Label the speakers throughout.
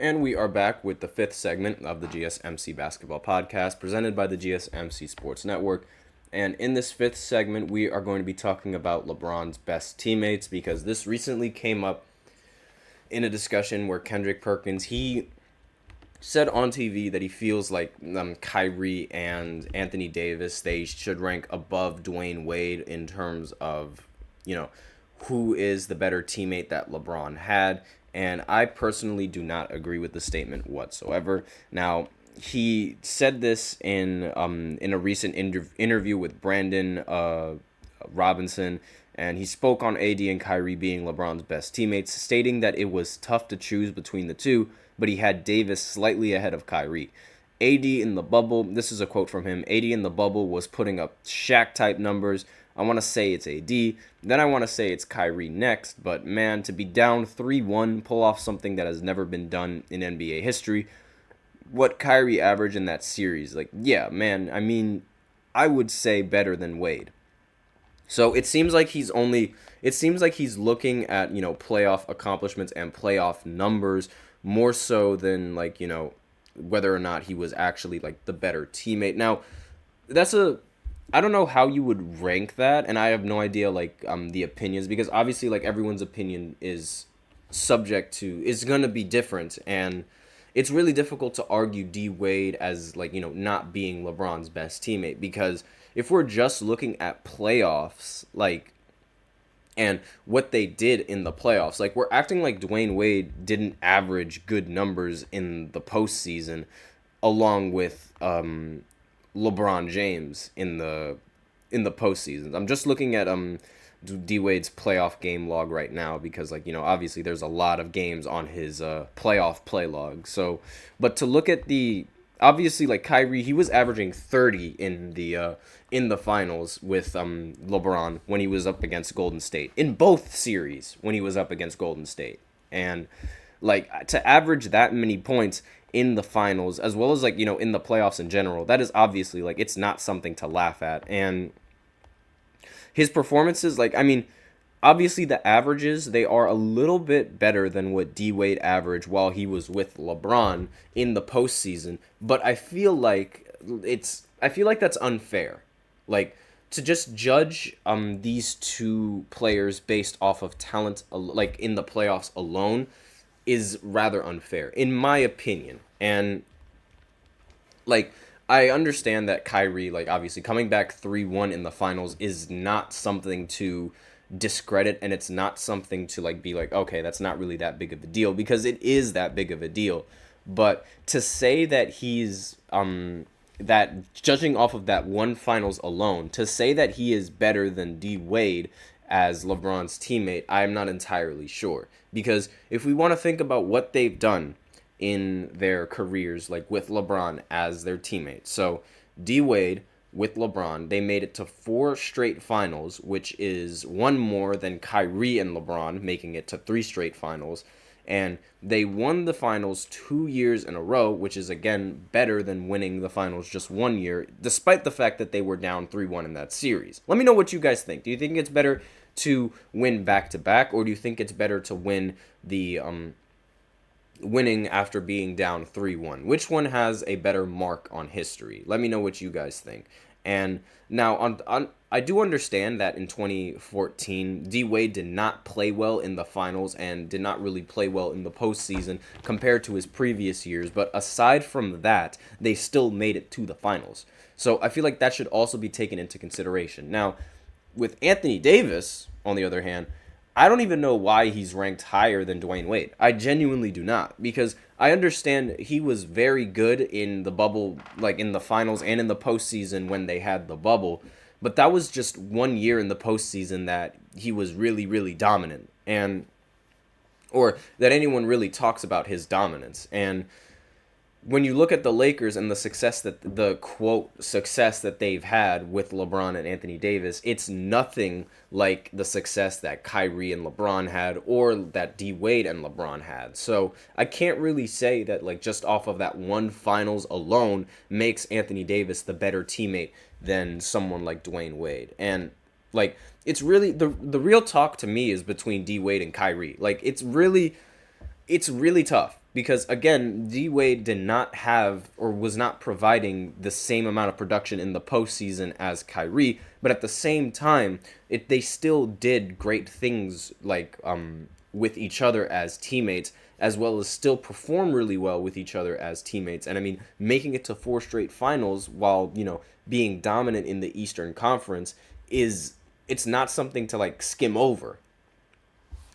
Speaker 1: And we are back with the fifth segment of the GSMC basketball podcast presented by the GSMC Sports Network. And in this fifth segment, we are going to be talking about LeBron's best teammates because this recently came up in a discussion where Kendrick Perkins, he said on TV that he feels like Kyrie and Anthony Davis, they should rank above Dwayne Wade in terms of, you know, who is the better teammate that LeBron had. And I personally do not agree with the statement whatsoever. Now, he said this in a recent interview with Brandon Robinson, and he spoke on AD and Kyrie being LeBron's best teammates, stating that it was tough to choose between the two, but he had Davis slightly ahead of Kyrie. AD in the bubble, this is a quote from him, AD in the bubble was putting up Shaq-type numbers. I want to say it's AD, then I want to say it's Kyrie next, but man, to be down 3-1, pull off something that has never been done in NBA history, what Kyrie averaged in that series, like, yeah, man, I mean, I would say better than Wade. So it seems like he's looking at, playoff accomplishments and playoff numbers more so than like, whether or not he was actually like the better teammate. Now, that's a I don't know how you would rank that, and I have no idea like the opinions, because obviously like everyone's opinion is gonna be different, and it's really difficult to argue D Wade as like not being LeBron's best teammate, because if we're just looking at playoffs like and what they did in the playoffs, like we're acting like Dwayne Wade didn't average good numbers in the postseason along with LeBron James in the postseasons. I'm just looking at D Wade's playoff game log right now because like obviously there's a lot of games on his playoff play log. So, but to look at the obviously like Kyrie, he was averaging 30 in the finals with LeBron when he was up against Golden State in both series when he was up against Golden State, and like to average that many points in the finals as well as like in the playoffs in general, that is obviously like it's not something to laugh at. And his performances, like I mean, obviously the averages they are a little bit better than what D Wade averaged while he was with LeBron in the postseason, but I feel like that's unfair. Like to just judge these two players based off of talent like in the playoffs alone is rather unfair in my opinion. And like I understand that Kyrie, like obviously coming back 3-1 in the finals is not something to discredit, and it's not something to like be like, okay, that's not really that big of a deal, because it is that big of a deal. But to say that he's that judging off of that one finals alone, to say that he is better than D Wade as LeBron's teammate, I'm not entirely sure. Because if we want to think about what they've done in their careers, like with LeBron as their teammate. So D Wade with LeBron, they made it to 4 straight finals, which is one more than Kyrie and LeBron, making it to 3 straight finals. And they won the finals 2 years in a row, which is again better than winning the finals just 1 year, despite the fact that they were down 3-1 in that series. Let me know what you guys think. Do you think it's better to win back to back, or do you think it's better to win the winning after being down 3-1? Which one has a better mark on history? Let me know what you guys think. And now on I do understand that in 2014, D Wade did not play well in the finals and did not really play well in the postseason compared to his previous years. But aside from that, they still made it to the finals. So I feel like that should also be taken into consideration. Now, with Anthony Davis, on the other hand, I don't even know why he's ranked higher than Dwayne Wade. I genuinely do not, because I understand he was very good in the bubble, like in the finals and in the postseason when they had the bubble, but that was just 1 year in the postseason that he was really, really dominant, and or that anyone really talks about his dominance. And when you look at the Lakers and the quote success that they've had with LeBron and Anthony Davis, it's nothing like the success that Kyrie and LeBron had or that D Wade and LeBron had. So I can't really say that like just off of that one finals alone makes Anthony Davis the better teammate than someone like Dwayne Wade. And like it's really the real talk to me is between D Wade and Kyrie. Like it's really tough. because again, D Wade did not have or was not providing the same amount of production in the postseason as Kyrie, but at the same time, they still did great things like with each other as teammates, as well as still perform really well with each other as teammates. And I mean, making it to 4 straight finals while, being dominant in the Eastern Conference it's not something to like skim over.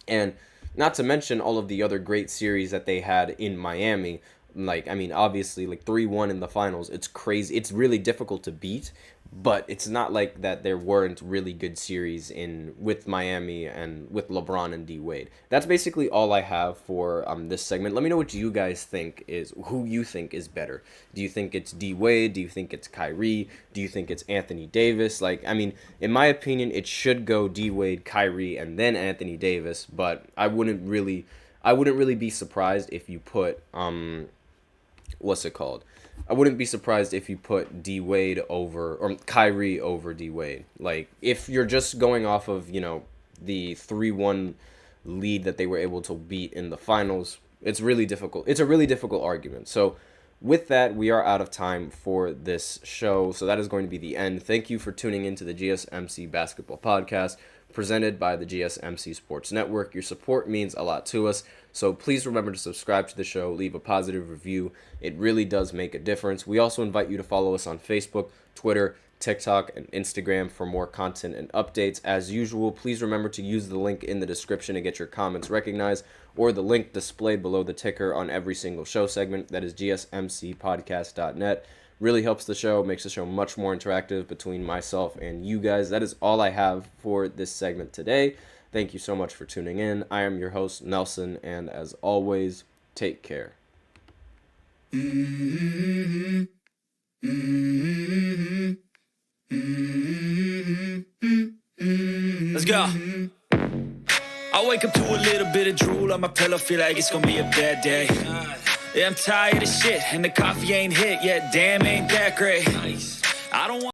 Speaker 1: And not to mention all of the other great series that they had in Miami. Like, I mean, obviously, like 3-1 in the finals, it's crazy. It's really difficult to beat, but it's not like that there weren't really good series with Miami and with LeBron and D Wade. That's basically all I have for this segment. Let me know what you guys think who you think is better. Do you think it's D Wade? Do you think it's Kyrie? Do you think it's Anthony Davis? Like, I mean, in my opinion, it should go D Wade, Kyrie, and then Anthony Davis. But I wouldn't really be surprised if you put what's it called? I wouldn't be surprised if you put D Wade over or Kyrie over D Wade. Like, if you're just going off of, the 3-1 lead that they were able to beat in the finals, it's really difficult. It's a really difficult argument. So with that, we are out of time for this show. So that is going to be the end. Thank you for tuning into the GSMC Basketball Podcast, presented by the GSMC Sports Network. Your support means a lot to us, so please remember to subscribe to the show, leave a positive review. It really does make a difference. We also invite you to follow us on Facebook, Twitter, TikTok, and Instagram for more content and updates. As usual, please remember to use the link in the description to get your comments recognized, or the link displayed below the ticker on every single show segment. That is gsmcpodcast.net. Really helps the show, makes the show much more interactive between myself and you guys. That is all I have for this segment today. Thank you so much for tuning in. I am your host, Nelson, and as always, take care.
Speaker 2: Let's go. I wake up to a little bit of drool on my pillow, feel like it's gonna be a bad day. Yeah, I'm tired of shit, and the coffee ain't hit yet, damn, ain't that great. I don't want